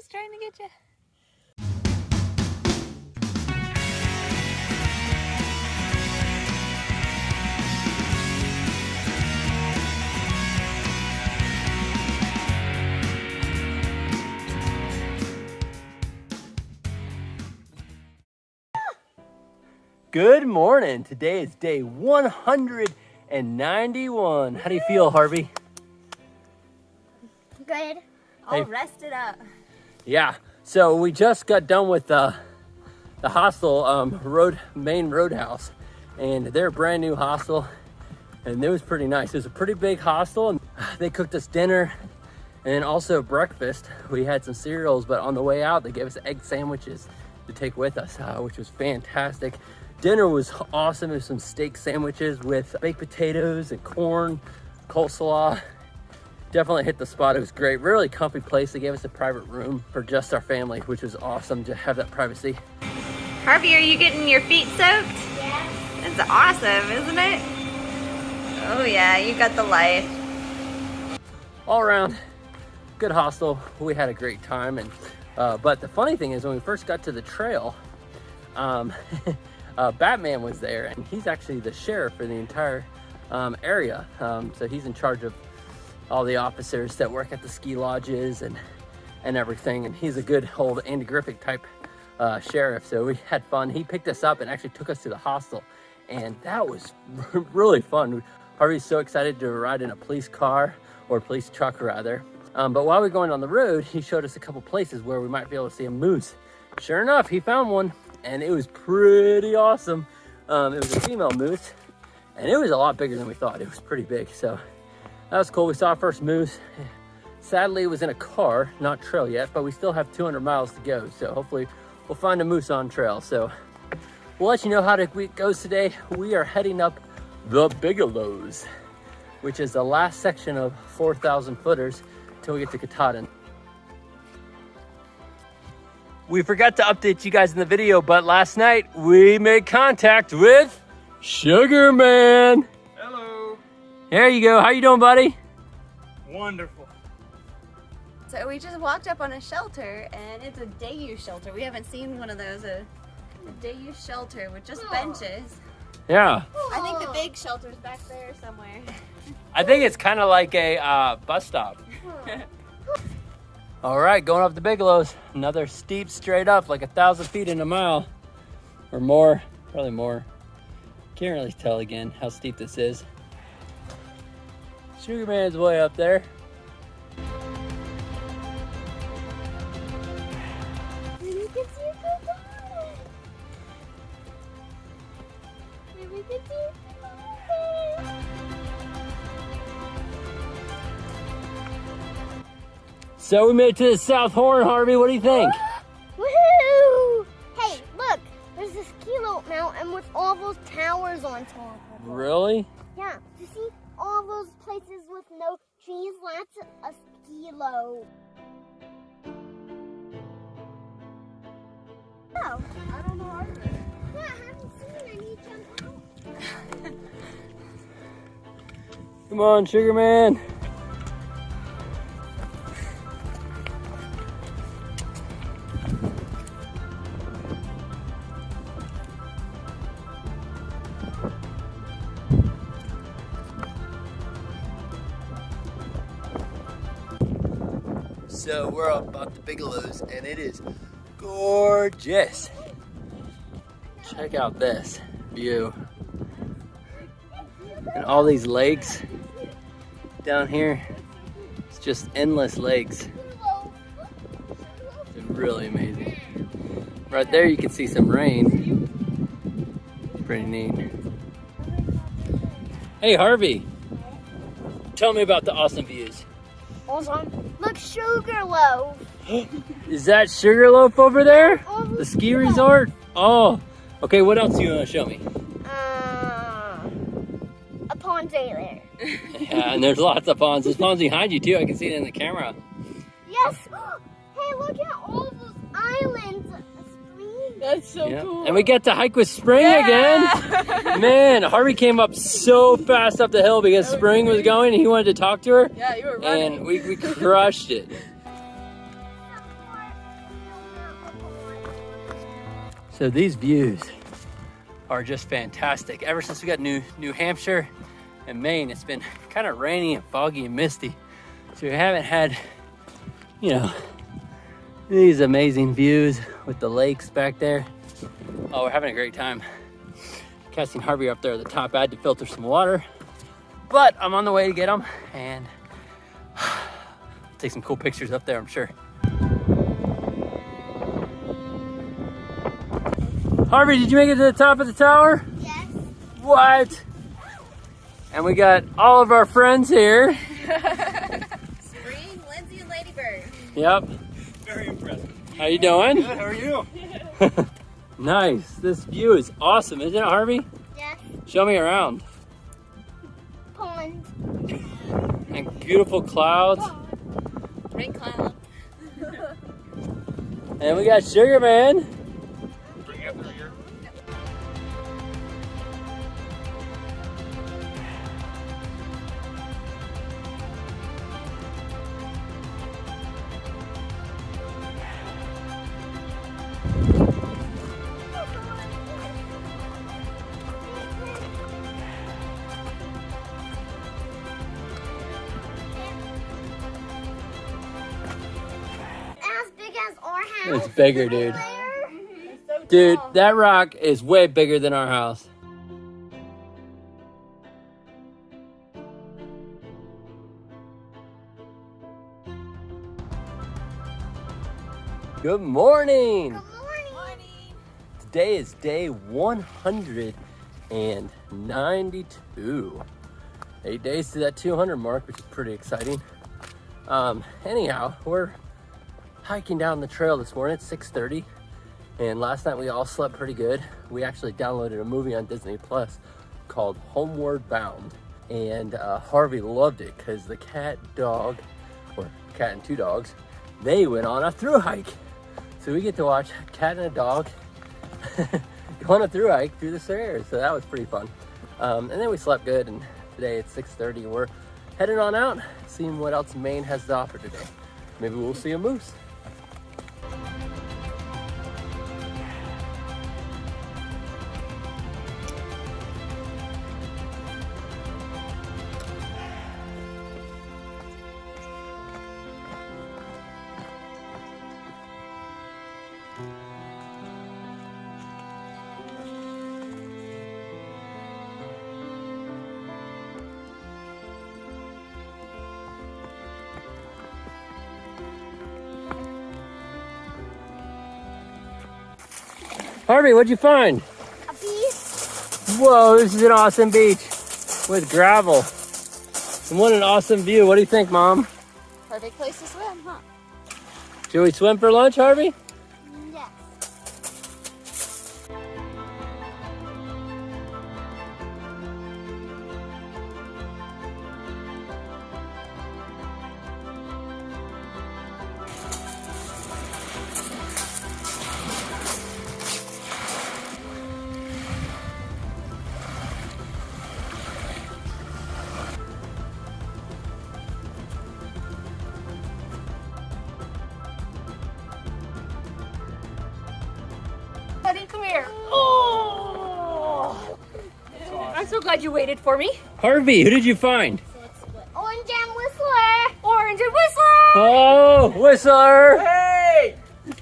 He's trying to get you. Good morning. Today is day 191. How do you feel, Harvey? Good. All rested up. Yeah. So we just got done with the hostel, Maine Roadhouse, and they're a brand new hostel, and it was pretty nice. It was a pretty big hostel, and they cooked us dinner and also breakfast. We had some cereals, but on the way out, they gave us egg sandwiches to take with us, which was fantastic. Dinner was awesome. It was some steak sandwiches with baked potatoes and corn, coleslaw. Definitely hit the spot. It was great. Really comfy place. They gave us a private room for just our family, which was awesome to have that privacy. Harvey, are you getting your feet soaked? Yes. That's awesome, isn't it? Oh yeah, you got the life. All around, good hostel. We had a great time, and but the funny thing is, when we first got to the trail, Batman was there, and he's actually the sheriff for the entire area. So he's in charge of all the officers that work at the ski lodges and everything. And he's a good old Andy Griffith type sheriff. So we had fun. He picked us up and actually took us to the hostel, and that was really fun. Harvey's so excited to ride in a police car, or police truck rather. But while we were going on the road, he showed us a couple places where we might be able to see a moose. Sure enough, he found one, and it was pretty awesome. It was a female moose, and it was a lot bigger than we thought. It was pretty big, so that was cool. We saw our first moose. Sadly, it was in a car, not trail yet, but we still have 200 miles to go, so hopefully we'll find a moose on trail. So we'll let you know how the week goes today. We are heading up the Bigelows, which is the last section of 4,000 footers till we get to Katahdin. We forgot to update you guys in the video, but last night we made contact with Sugar Man. Hello. There you go. How you doing, buddy? Wonderful. So we just walked up on a shelter, and it's a day use shelter. We haven't seen one of those, a day use shelter with just benches. Yeah. I think the big shelter's back there somewhere. I think it's kind of like a bus stop. All right, going up the Bigelows. Another steep straight up, like 1,000 feet in a mile or more, probably more. Can't really tell again how steep this is. Sugar Man's way up there. You can see Katahdin. We can see Katahdin. So we made it to the South Horn, Harvey. What do you think? Woohoo! Hey, look, there's a ski slope mountain with all those towers on top of it. Really? Yeah, you see all those places with no trees? That's a ski slope. Oh, I don't know either. Yeah, I haven't seen any jump out. Come on, Sugar Man. So we're up at the Bigelows, and it is gorgeous. Check out this view. And all these lakes down here. It's just endless lakes. It's really amazing. Right there you can see some rain. Pretty neat. Hey Harvey, tell me about the awesome views. Awesome. Look, Sugarloaf. Is that Sugarloaf over there? The ski resort? Oh, okay, what else do you want to show me? A pond there. Yeah, and there's lots of ponds. There's ponds behind you too. I can see it in the camera. Yes. Hey, look at all those islands. That's so Yeah. cool. And we get to hike with Spring again. Man, Harvey came up so fast up the hill because Spring was going and he wanted to talk to her. Yeah, you were running. And we crushed it. So these views are just fantastic. Ever since we got New Hampshire and Maine, it's been kind of rainy and foggy and misty. So we haven't had, you know, these amazing views with the lakes back there. Oh, we're having a great time. Casting Harvey up there at the top. I had to filter some water, but I'm on the way to get them and take some cool pictures up there, I'm sure. Harvey, did you make it to the top of the tower? Yes. What? And we got all of our friends here. Spring, Lindsay, and Ladybird. Yep. Very impressive. How you doing? Good, how are you? Nice. This view is awesome, isn't it, Harvey? Yes. Show me around. Pond. And beautiful clouds. Rain cloud. And we got Sugar Man. Bring it through here. As big as our house. It's bigger, dude. There. Dude, that rock is way bigger than our house. Good morning. Good morning. Today is day 192. 8 days to that 200 mark, which is pretty exciting. Anyhow, we're hiking down the trail this morning. It's 6:30, and last night we all slept pretty good. We actually downloaded a movie on Disney Plus called Homeward Bound, and Harvey loved it because the cat and two dogs, they went on a thru hike. So we get to watch a cat and a dog go on a thru hike through this area. So that was pretty fun. And then we slept good, and today it's 6:30. We're heading on out, seeing what else Maine has to offer today. Maybe we'll see a moose. Harvey, what'd you find? A beach. Whoa, this is an awesome beach with gravel. And what an awesome view. What do you think, Mom? Perfect place to swim, huh? Should we swim for lunch, Harvey? Yes. Buddy, come here. Oh! I'm so glad you waited for me. Harvey, who did you find? Orange and Whistler. Orange and Whistler! Oh, Whistler! Hey! Is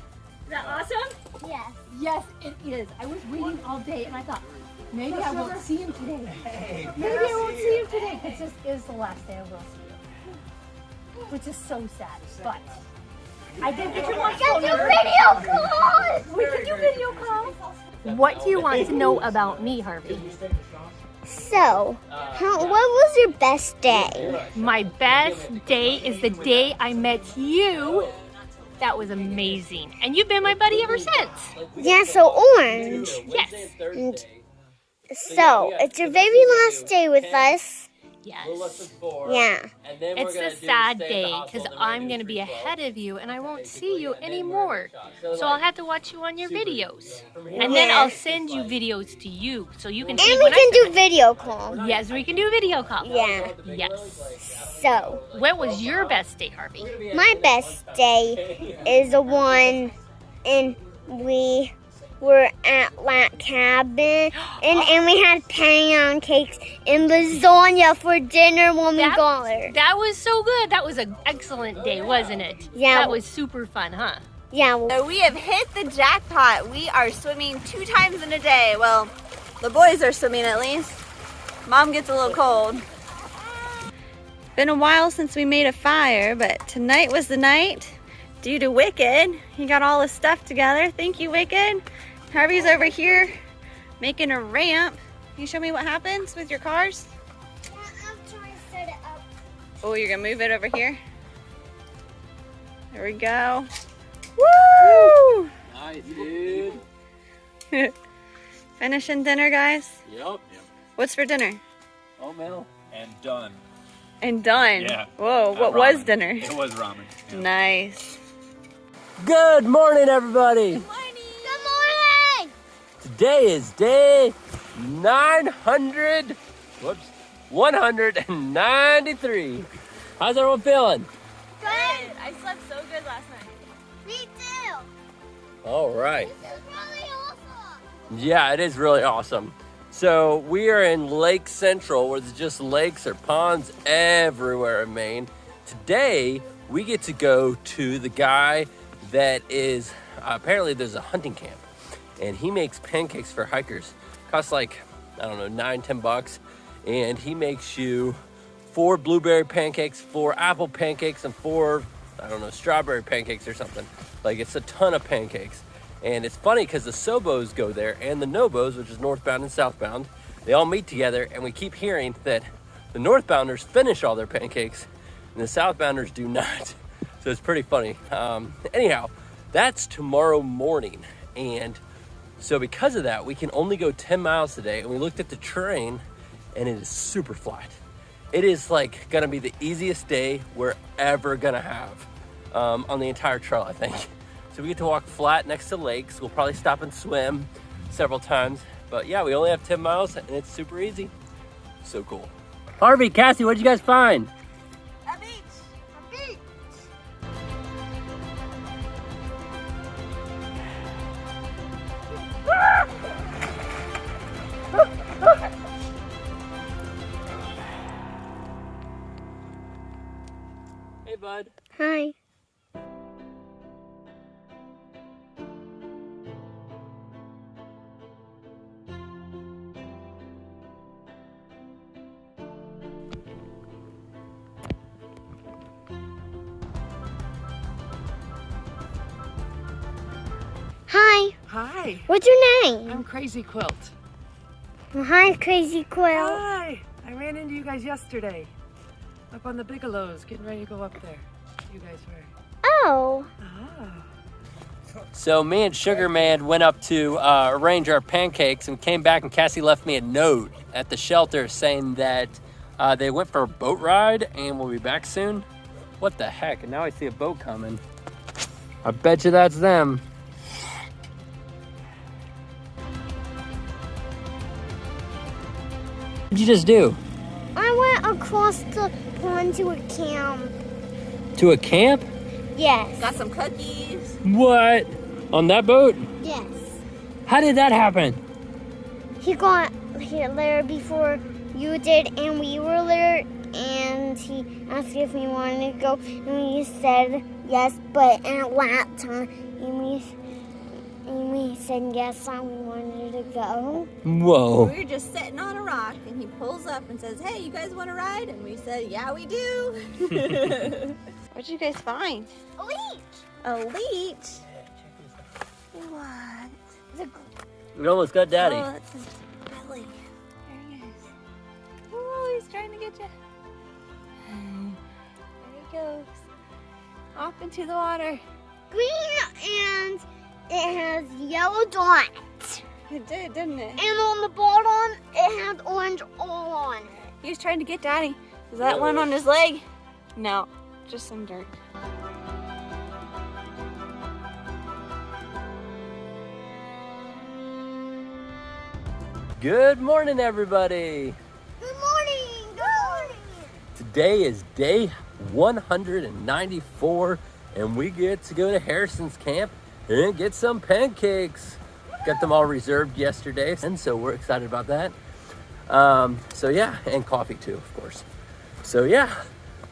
that awesome? Yes. Yes, it is. I was waiting all day and I thought, maybe I won't see him today. Maybe I won't see him today because this is the last day I will see you. Which is so sad, but I did get your lunch phone number. Video calls. We can do video calls. What do you want to know about me, Harvey? So, what was your best day? My best day is the day I met you. That was amazing. And you've been my buddy ever since. Yeah, so Orange. Yes. And so, it's your very last day with us. Yes. Yeah. It's a sad day because I'm going to be ahead of you and I won't see you anymore. So I'll have to watch you on your videos. And then I'll send you videos to you so you can see And we when can I do video call. Yes, we can do video call. Yeah. Yes. So, What was your best day, Harvey? my best day is the one and we were at that cabin, and we had pancakes and lasagna for dinner when we got there. That was so good. That was an excellent day, wasn't it? Yeah. That was super fun, huh? Yeah. So we have hit the jackpot. We are swimming 2 times in a day. Well, the boys are swimming at least. Mom gets a little cold. Been a while since we made a fire, but tonight was the night. Due to Wicked, he got all his stuff together. Thank you, Wicked. Harvey's over here making a ramp. Can you show me what happens with your cars? Yeah, I'm trying to set it up. Oh, you're gonna move it over here? There we go. Woo! Nice, dude. Finishing dinner, guys? Yep. What's for dinner? Oatmeal. And done. And done. Yeah. Whoa, what was Ramen. dinner? It was ramen. Yeah. Nice. Good morning, everybody. Good morning! Today is day 193. How's everyone feeling? Good. I slept so good last night. Me too. All right. This is really awesome. Yeah, it is really awesome. So we are in Lake Central, where there's just lakes or ponds everywhere in Maine. Today, we get to go to the guy that is, apparently there's a hunting camp, and he makes pancakes for hikers. Costs like, I don't know, $9-10, and he makes you 4 blueberry pancakes, 4 apple pancakes, and 4, I don't know, strawberry pancakes or something. Like, it's a ton of pancakes. And it's funny because the Sobos go there, and the Nobos, which is northbound and southbound, they all meet together, and we keep hearing that the northbounders finish all their pancakes and the southbounders do not. So it's pretty funny. Anyhow, that's tomorrow morning. And so because of that, we can only go 10 miles today. And we looked at the terrain, and it is super flat. It is like gonna be the easiest day we're ever gonna have on the entire trail, I think. So we get to walk flat next to lakes. We'll probably stop and swim several times. But yeah, we only have 10 miles and it's super easy. So cool. Harvey, Cassie, what'd you guys find? A beach. A beach. Hey, bud. Hi. Hi. Hi, What's your name? I'm Crazy Quilt. Hi, Crazy Quill. Hi, I ran into you guys yesterday up on the Bigelows, getting ready to go up there. You guys were. Oh. Ah. So me and Sugar Man went up to arrange our pancakes and came back, and Cassie left me a note at the shelter saying that they went for a boat ride and will be back soon. What the heck? And now I see a boat coming. I bet you that's them. What'd you just do? I went across the pond to a camp. To a camp? Yes. Got some cookies. What? On that boat? Yes. How did that happen? He got here there before you did, and we were there, and he asked if we wanted to go, and we said yes, but at that time, and we said yes, and we wanted to go. Whoa. We were just sitting on a rock, and he pulls up and says, "Hey, you guys want to ride?" And we said, "Yeah, we do." What'd you guys find? A leech. A leech. What? We almost got Daddy. Oh, that's his belly. There he is. Oh, he's trying to get you. There he goes. Off into the water. Green, and it has yellow dots. It did, didn't it? And on the bottom, it had orange all on it. He was trying to get Daddy. Is that one on his leg? No, just some dirt. Good morning, everybody. Good morning. Good morning. Today is day 194, and we get to go to Harrison's camp and get some pancakes. got them all reserved yesterday, and so we're excited about that. So yeah, and coffee too, of course. So yeah,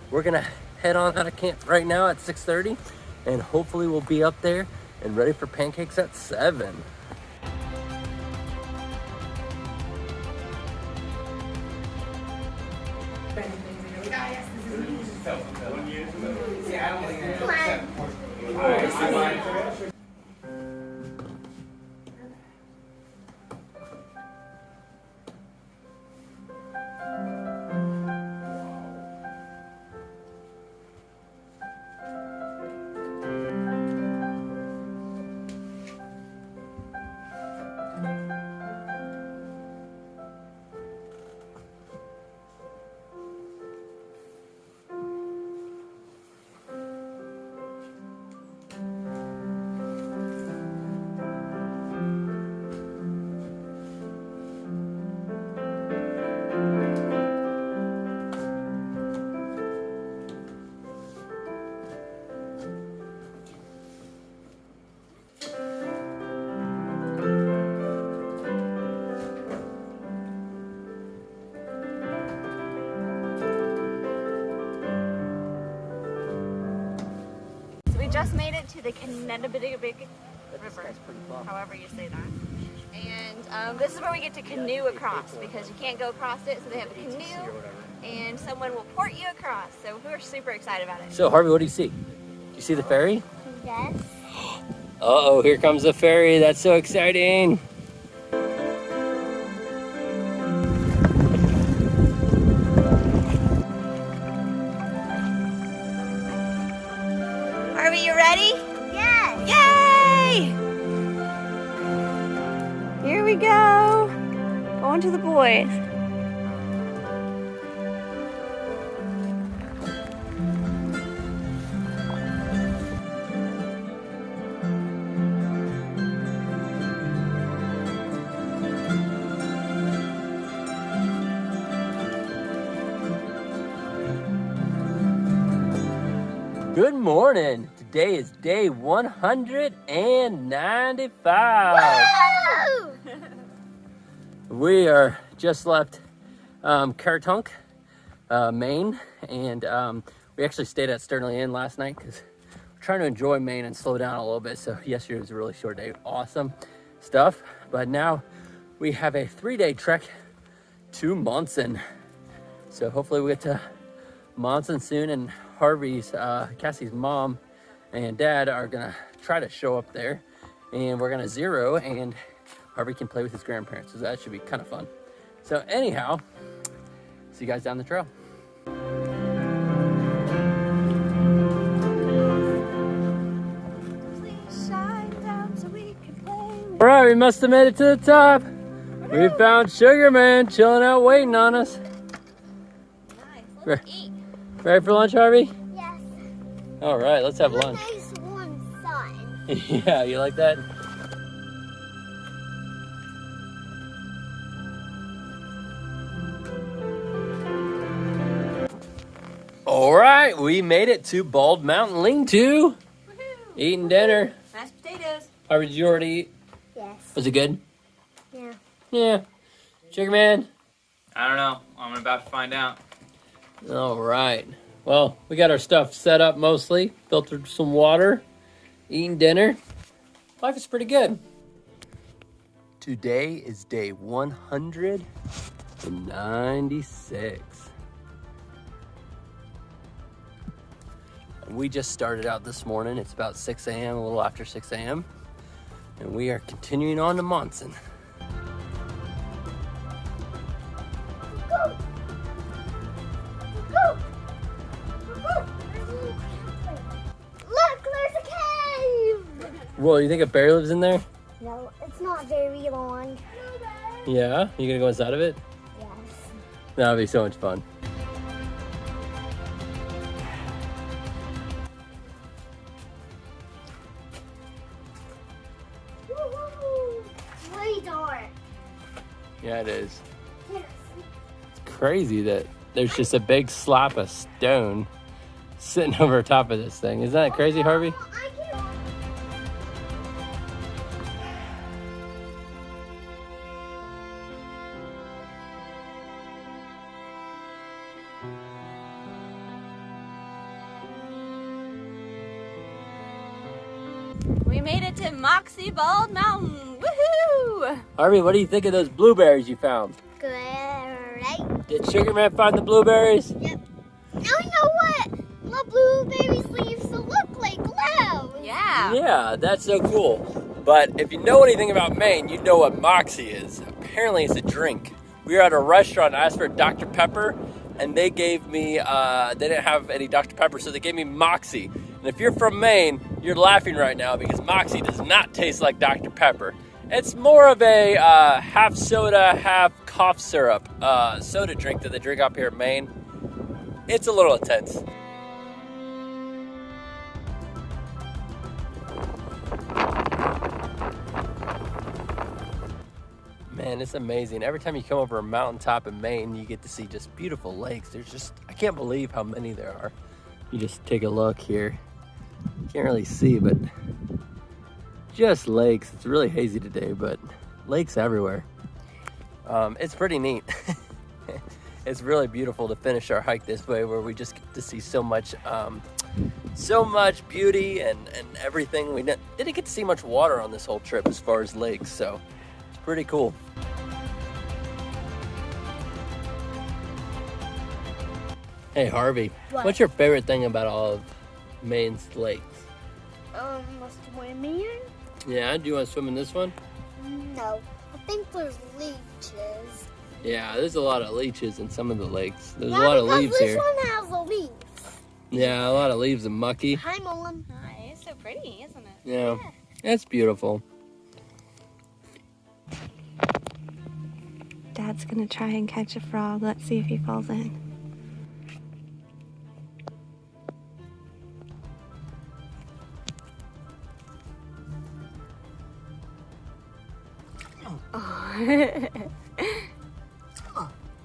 we're gonna head on out of camp right now at 6:30, and hopefully we'll be up there and ready for pancakes at 7. Just made it to the Shenandoah River, however you say that. And this is where we get to canoe across, because you can't go across it, so they have a canoe, and someone will port you across. So we're super excited about it. So Harvey, what do you see? Do you see the ferry? Yes. Uh-oh, here comes the ferry. That's so exciting. Are you ready? Yes. Yay! Here we go. Going to the boys. Good morning. Today is day 195. We are just left Caratunk, Maine, and we actually stayed at Sternly Inn last night because we're trying to enjoy Maine and slow down a little bit. So yesterday was a really short day. Awesome stuff. But now we have a 3-day trek to Monson. So hopefully we get to Monson soon, and Harvey's, Cassie's mom and dad are gonna try to show up there, and we're gonna zero, and Harvey can play with his grandparents, so that should be kind of fun. So anyhow, see you guys down the trail. Please shine down so we can play. All right, we must have made it to the top. We found Sugar Man chilling out waiting on us. Nice. Let's eat. Ready for lunch, Harvey? Yes. All right, let's have lunch. Nice warm sun. Yeah, you like that? All right, we made it to Bald Mountain Lean-To. Eating dinner. Mashed potatoes. Harvey, did you already eat? Yes. Was it good? Yeah. Yeah. Sugar Man? I don't know. I'm about to find out. All right. Well, we got our stuff set up mostly. Filtered some water. Eating dinner. Life is pretty good. Today is day 196. We just started out this morning. It's about 6 a.m., a little after 6 a.m. And we are continuing on to Monson. Look, there's a cave. Whoa, you think a bear lives in there? No, it's not very long. Yeah? You gonna go inside of it? Yes. That'll be so much fun. Woohoo! It's way dark. Yeah, it is. Yes. It's crazy that there's just a big slab of stone sitting over top of this thing. Isn't that crazy, Harvey? I can't. We made it to Moxie Bald Mountain. Woohoo! Harvey, what do you think of those blueberries you found? Great. Did Sugar Man find the blueberries? Yep. Now you know what the blueberries leaves to look like clouds. Yeah. Yeah, that's so cool. But if you know anything about Maine, you know what Moxie is. Apparently it's a drink. We were at a restaurant, I asked for Dr. Pepper, and they gave me, they didn't have any Dr. Pepper, so they gave me Moxie. And if you're from Maine, you're laughing right now because Moxie does not taste like Dr. Pepper. It's more of a half soda, half cough syrup soda drink that they drink up here in Maine. It's a little intense. Man, it's amazing. Every time you come over a mountaintop in Maine, you get to see just beautiful lakes. There's just, I can't believe how many there are. You just take a look here. Can't really see, but just lakes. It's really hazy today, but lakes everywhere. It's pretty neat. It's really beautiful to finish our hike this way, where we just get to see so much beauty and everything. We didn't get to see much water on this whole trip as far as lakes, so it's pretty cool. Hey Harvey, what's your favorite thing about all of Maine's lakes? Swimming? Yeah, do you want to swim in this one? No. I think there's leeches. Yeah, there's a lot of leeches in some of the lakes. There's a lot of leaves this here. one has a leaf. Yeah, a lot of leaves and mucky. Hi, Mom. Hi, it's so pretty, isn't it? Yeah, that's beautiful. Dad's gonna try and catch a frog. Let's see if he falls in.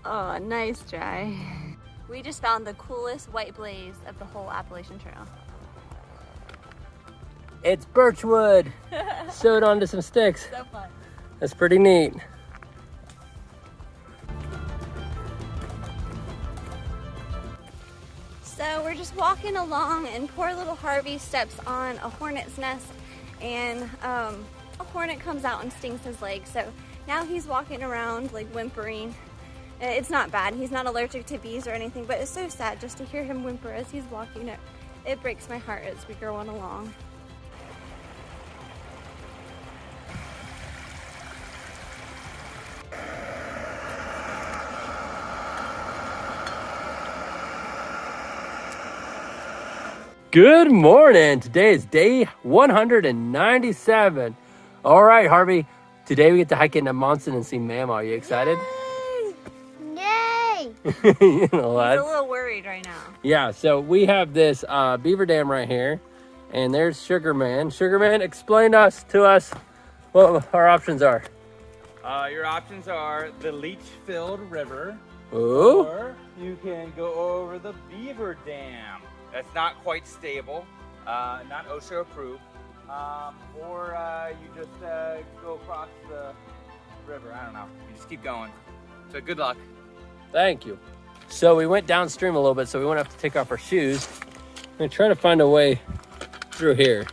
Oh, nice try. We just found the coolest white blaze of the whole Appalachian Trail. It's birchwood sewed onto some sticks. So fun. That's pretty neat. So we're just walking along and poor little Harvey steps on a hornet's nest and a hornet comes out and stings his leg. So now he's walking around like whimpering. It's not bad. He's not allergic to bees or anything, but it's so sad just to hear him whimper as he's walking. It breaks my heart as we go on along. Good morning. Today is day 197. All right, Harvey. Today we get to hike into Monson and see Mama. Are you excited? Yay! You know what? He's a little worried right now. Yeah, so we have this beaver dam right here, and there's Sugar Man. Sugar Man, explain to us what our options are. Your options are the leech-filled river, Ooh. or you can go over the beaver dam. That's not quite stable, not OSHA approved, or you just go across the river. I don't know. You just keep going. So good luck. Thank you. So we went downstream a little bit, so we won't have to take off our shoes. I'm gonna try to find a way through here.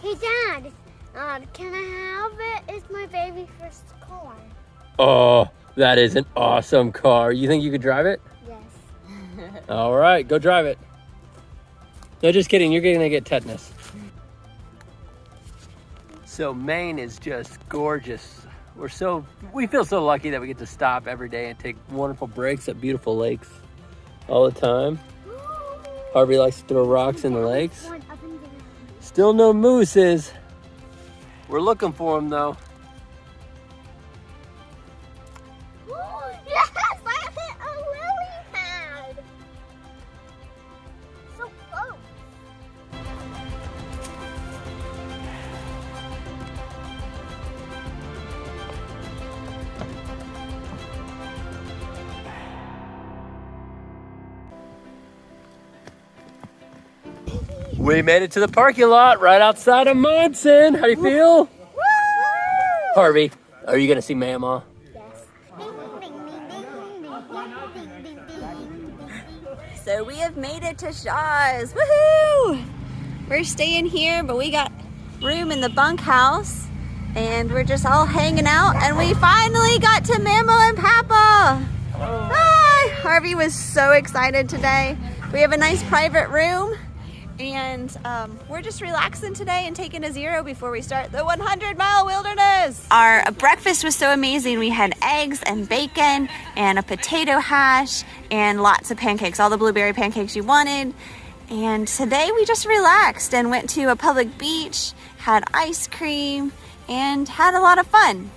Hey, Dad. Can I have it? It's my baby first car. Oh, that is an awesome car. You think you could drive it? Yes. All right, go drive it. No, just kidding. You're gonna get tetanus. So Maine is just gorgeous. We feel so lucky that we get to stop every day and take wonderful breaks at beautiful lakes all the time. Harvey likes to throw rocks in the lakes. Still no mooses. We're looking for them though. Yes, I hit a lily pad. So close. We made it to the parking lot right outside of Monson. How do you feel? Woo! Harvey, are you gonna see Mama? Yes. Ding, ding, ding, So we have made it to Shaw's. Woohoo! We're staying here, but we got room in the bunkhouse, and we're just all hanging out. And we finally got to Mamo and Papa. Hi! Harvey was so excited today. We have a nice private room, and we're just relaxing today and taking a zero before we start the 100-mile wilderness. Our breakfast was so amazing. We had eggs and bacon and a potato hash and lots of pancakes, all the blueberry pancakes you wanted. And today we just relaxed and went to a public beach, had ice cream, and had a lot of fun.